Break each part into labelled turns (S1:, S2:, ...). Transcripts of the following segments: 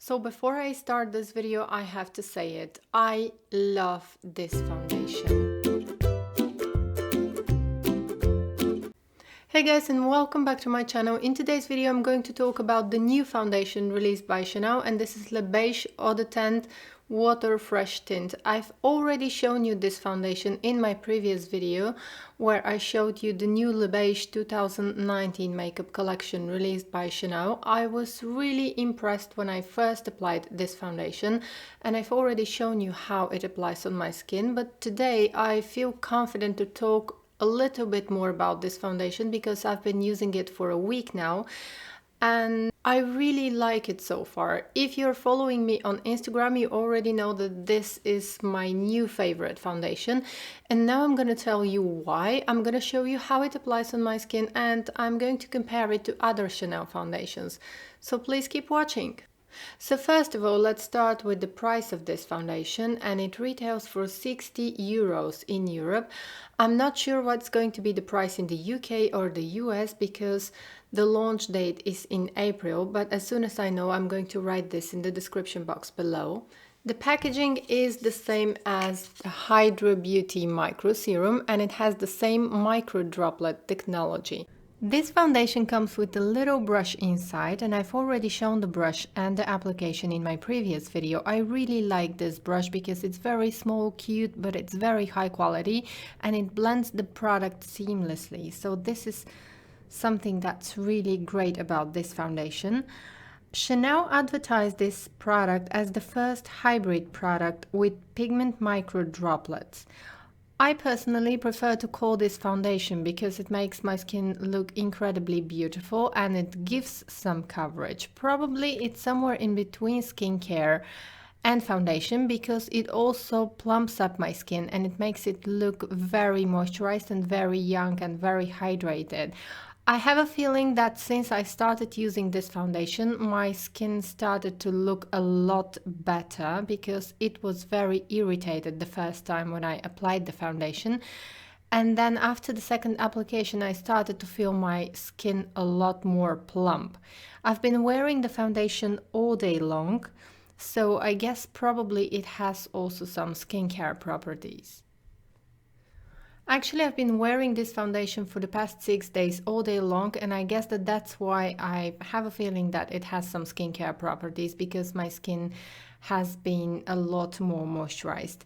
S1: So before I start this video, I have to say it. I love this foundation. Hey guys, and welcome back to my channel. In today's video, I'm going to talk about the new foundation released by Chanel, and this is Le Beige Eau de Teint Water Fresh Tint. I've already shown you this foundation in my previous video where I showed you the new Le Beige 2019 makeup collection released by Chanel. I was really impressed when I first applied this foundation, and I've already shown you how it applies on my skin, but today I feel confident to talk a little bit more about this foundation because I've been using it for a week now and I really like it so far. If you're following me on Instagram, you already know that this is my new favorite foundation, and now I'm going to tell you why. I'm going to show you how it applies on my skin, and I'm going to compare it to other Chanel foundations, so please keep watching. So first of all, let's start with the price of this foundation, and it retails for 60 euros in Europe. I'm not sure what's going to be the price in the UK or the US because the launch date is in April, but as soon as I know, I'm going to write this in the description box below. The packaging is the same as the Hydra Beauty Micro Serum, and it has the same micro droplet technology. This foundation comes with a little brush inside, and I've already shown the brush and the application in my previous video. I really like this brush because it's very small, cute, but it's very high quality and it blends the product seamlessly. So this is something that's really great about this foundation. Chanel advertised this product as the first hybrid product with pigment micro droplets. I personally prefer to call this foundation because it makes my skin look incredibly beautiful and it gives some coverage. Probably it's somewhere in between skincare and foundation because it also plumps up my skin and it makes it look very moisturized and very young and very hydrated. I have a feeling that since I started using this foundation, my skin started to look a lot better because it was very irritated the first time when I applied the foundation. And then after the second application, I started to feel my skin a lot more plump. I've been wearing the foundation all day long, so I guess probably it has also some skincare properties. Actually, I've been wearing this foundation for the past 6 days all day long, and I guess that's why I have a feeling that it has some skincare properties because my skin has been a lot more moisturized.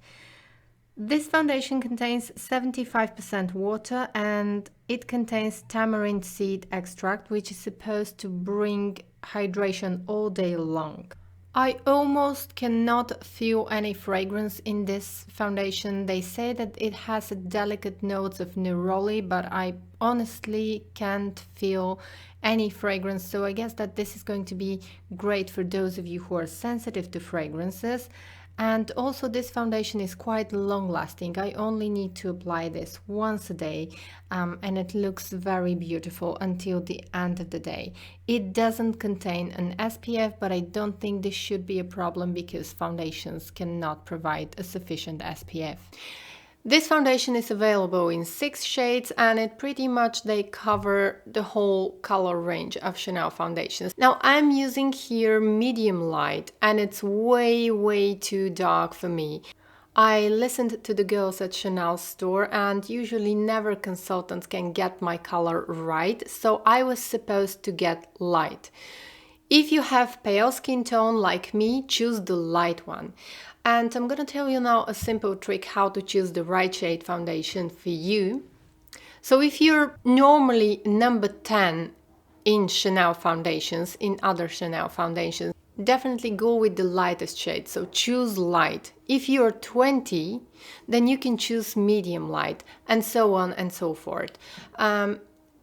S1: This foundation contains 75% water and it contains tamarind seed extract, which is supposed to bring hydration all day long. I almost cannot feel any fragrance in this foundation. They say that it has a delicate notes of neroli, but I honestly can't feel any fragrance. So I guess that this is going to be great for those of you who are sensitive to fragrances. And also this foundation is quite long lasting. I only need to apply this once a day and it looks very beautiful until the end of the day. It doesn't contain an SPF, but I don't think this should be a problem because foundations cannot provide a sufficient SPF. This foundation is available in 6 shades and it pretty much they cover the whole color range of Chanel foundations. Now I'm using here medium light and it's way too dark for me. I listened to the girls at Chanel store and usually never consultants can get my color right, so I was supposed to get light. If you have pale skin tone like me, choose the light one. And I'm going to tell you now a simple trick how to choose the right shade foundation for you. So if you're normally number 10 in Chanel foundations, in other Chanel foundations, definitely go with the lightest shade, so choose light. If you're 20, then you can choose medium light, and so on and so forth.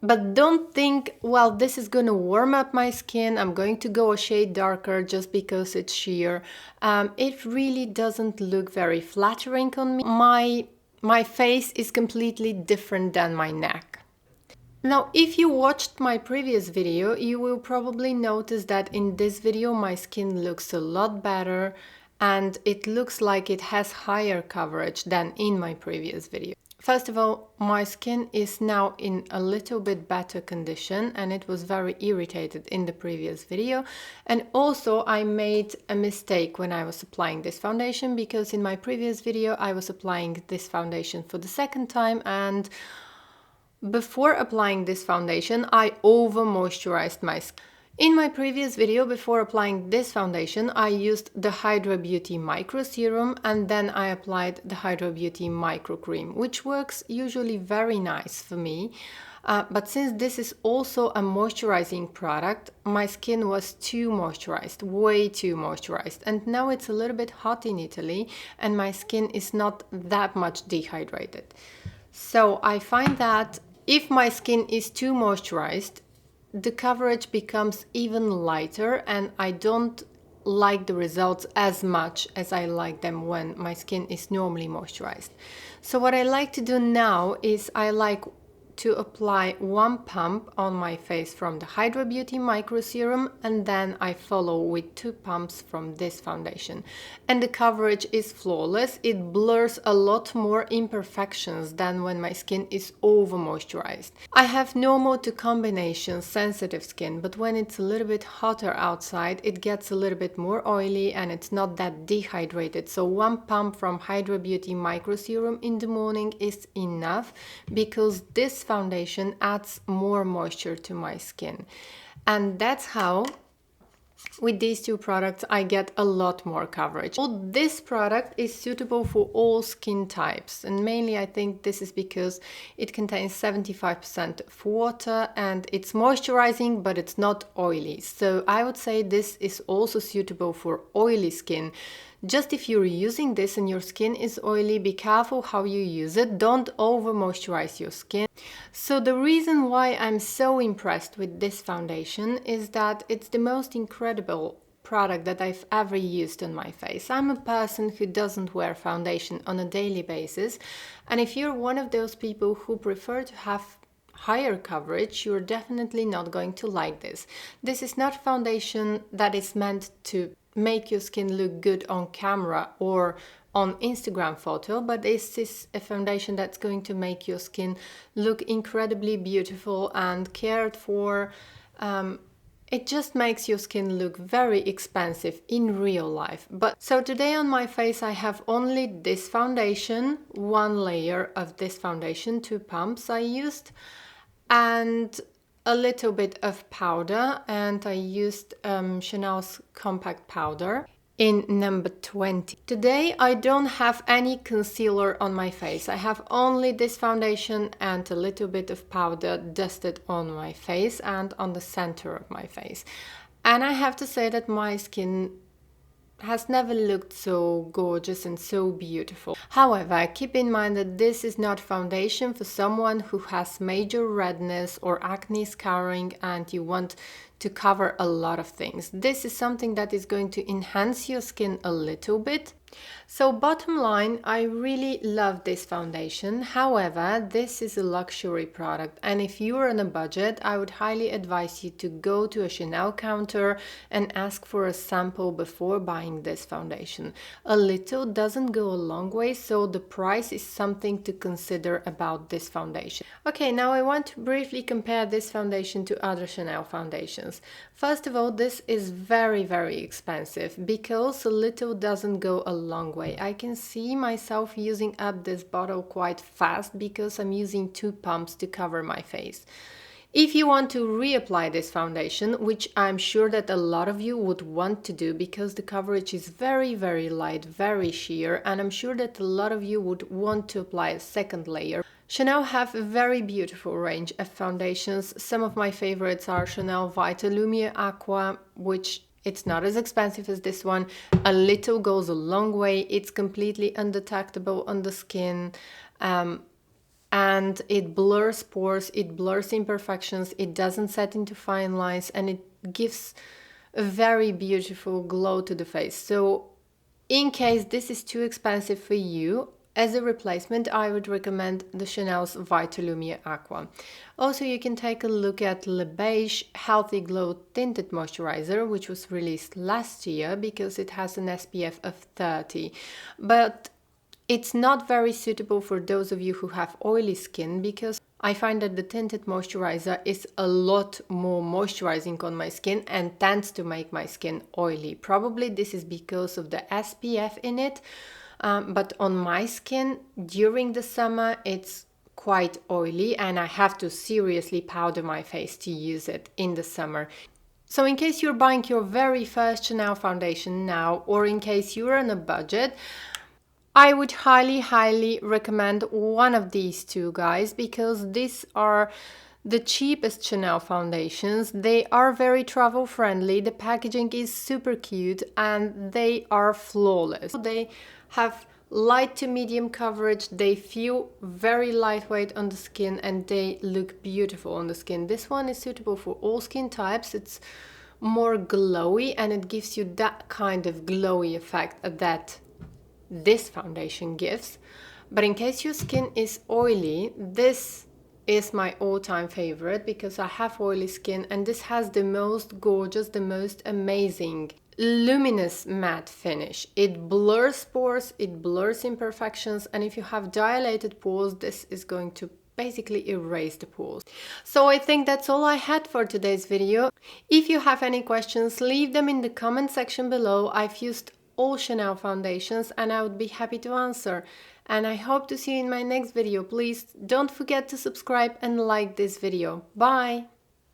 S1: But don't think, well, this is going to warm up my skin, I'm going to go a shade darker just because it's sheer. It really doesn't look very flattering on me. My face is completely different than my neck. Now, if you watched my previous video, you will probably notice that in this video my skin looks a lot better and it looks like it has higher coverage than in my previous video. First of all, my skin is now in a little bit better condition and it was very irritated in the previous video. And also I made a mistake when I was applying this foundation, because in my previous video I was applying this foundation for the second time, and before applying this foundation I over moisturized my skin. In my previous video, before applying this foundation, I used the Hydra Beauty Micro Serum and then I applied the Hydra Beauty Micro Cream, which works usually very nice for me. But since this is also a moisturizing product, my skin was too moisturized, way too moisturized. And now it's a little bit hot in Italy and my skin is not that much dehydrated. So I find that if my skin is too moisturized, the coverage becomes even lighter and I don't like the results as much as I like them when my skin is normally moisturized. So what I like to do now is I like to apply one pump on my face from the Hydra Beauty Micro Serum and then I follow with 2 pumps from this foundation. And the coverage is flawless. It blurs a lot more imperfections than when my skin is over moisturized. I have normal to combination sensitive skin, but when it's a little bit hotter outside, it gets a little bit more oily and it's not that dehydrated. So 1 pump from Hydra Beauty Micro Serum in the morning is enough, because this foundation adds more moisture to my skin. And that's how with these 2 products I get a lot more coverage. Well, this product is suitable for all skin types, and mainly I think this is because it contains 75% of water and it's moisturizing but it's not oily. So I would say this is also suitable for oily skin. Just if you're using this and your skin is oily, be careful how you use it. Don't over moisturize your skin. So the reason why I'm so impressed with this foundation is that it's the most incredible product that I've ever used on my face. I'm a person who doesn't wear foundation on a daily basis, and if you're one of those people who prefer to have higher coverage, you're definitely not going to like this. This is not foundation that is meant to make your skin look good on camera or on Instagram photo, but this is a foundation that's going to make your skin look incredibly beautiful and cared for. It just makes your skin look very expensive in real life. But so today on my face I have only this foundation, 1 layer of this foundation, 2 pumps I used, and a little bit of powder, and I used Chanel's compact powder in number 20. Today I don't have any concealer on my face. I have only this foundation and a little bit of powder dusted on my face and on the center of my face. And I have to say that my skin has never looked so gorgeous and so beautiful. However, keep in mind that this is not foundation for someone who has major redness or acne scarring and you want to cover a lot of things. This is something that is going to enhance your skin a little bit. So bottom line, I really love this foundation. However, this is a luxury product, and if you are on a budget, I would highly advise you to go to a Chanel counter and ask for a sample before buying this foundation. A little doesn't go a long way, so the price is something to consider about this foundation. Okay, now I want to briefly compare this foundation to other Chanel foundations. First of all, this is very, very expensive because a little doesn't go a long way. I can see myself using up this bottle quite fast because I'm using 2 pumps to cover my face. If you want to reapply this foundation, which I'm sure that a lot of you would want to do because the coverage is very, very light, very sheer, and I'm sure that a lot of you would want to apply a second layer. Chanel have a very beautiful range of foundations. Some of my favorites are Chanel Vita Lumiere Aqua, which it's not as expensive as this one. A little goes a long way. It's completely undetectable on the skin. And it blurs pores, it blurs imperfections, it doesn't set into fine lines, and it gives a very beautiful glow to the face. So in case this is too expensive for you, as a replacement, I would recommend the Chanel's Vita Lumiere Aqua. Also, you can take a look at Le Beige Healthy Glow Tinted Moisturizer, which was released last year because it has an SPF of 30. But It's not very suitable for those of you who have oily skin because I find that the tinted moisturizer is a lot more moisturizing on my skin and tends to make my skin oily. Probably this is because of the SPF in it, but on my skin during the summer it's quite oily and I have to seriously powder my face to use it in the summer. So in case you're buying your very first Chanel foundation now, or in case you're on a budget, I would highly recommend one of these two, guys, because these are the cheapest Chanel foundations. They are very travel friendly, the packaging is super cute, and they are flawless. They have light to medium coverage, they feel very lightweight on the skin, and they look beautiful on the skin. This one is suitable for all skin types. It's more glowy and it gives you that kind of glowy effect that this foundation gives. But in case your skin is oily, this is my all-time favorite because I have oily skin, and this has the most gorgeous, the most amazing luminous matte finish. It blurs pores, it blurs imperfections, and if you have dilated pores, this is going to basically erase the pores. So I think that's all I had for today's video. If you have any questions, leave them in the comment section below. I've used all Chanel foundations and I would be happy to answer. And I hope to see you in my next video. Please don't forget to subscribe and like this video. Bye!